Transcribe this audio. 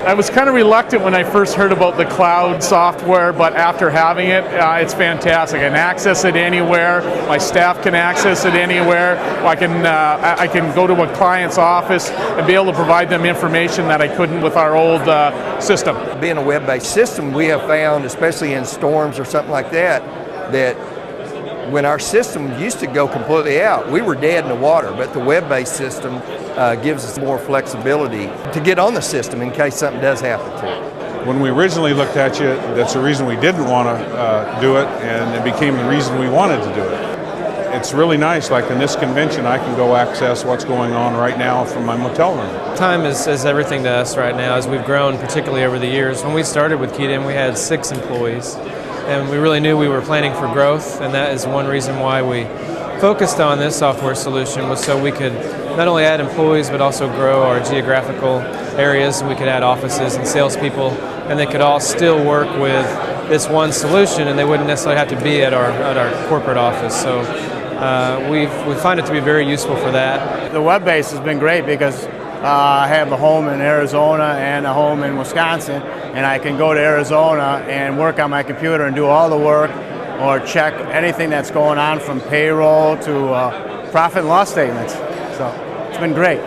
I was kind of reluctant when I first heard about the cloud software, but after having it, it's fantastic. I can access it anywhere. My staff can access it anywhere. I can go to a client's office and be able to provide them information that I couldn't with our old system. Being a web-based system, we have found, especially in storms or something like that, that when our system used to go completely out, we were dead in the water, but the web-based system gives us more flexibility to get on the system in case something does happen to it. When we originally looked at you, that's the reason we didn't want to do it, and it became the reason we wanted to do it. It's really nice, like in this convention, I can go access what's going on right now from my motel room. Time is everything to us right now as we've grown, particularly over the years. When we started with KeyedIn, we had 6 employees. And we really knew we were planning for growth, and that is one reason why we focused on this software solution, was so we could not only add employees but also grow our geographical areas. We could add offices and salespeople, and they could all still work with this one solution, and they wouldn't necessarily have to be at our corporate office. So we find it to be very useful for that. The web-based has been great because I have a home in Arizona and a home in Wisconsin, and I can go to Arizona and work on my computer and do all the work or check anything that's going on from payroll to profit and loss statements. So it's been great.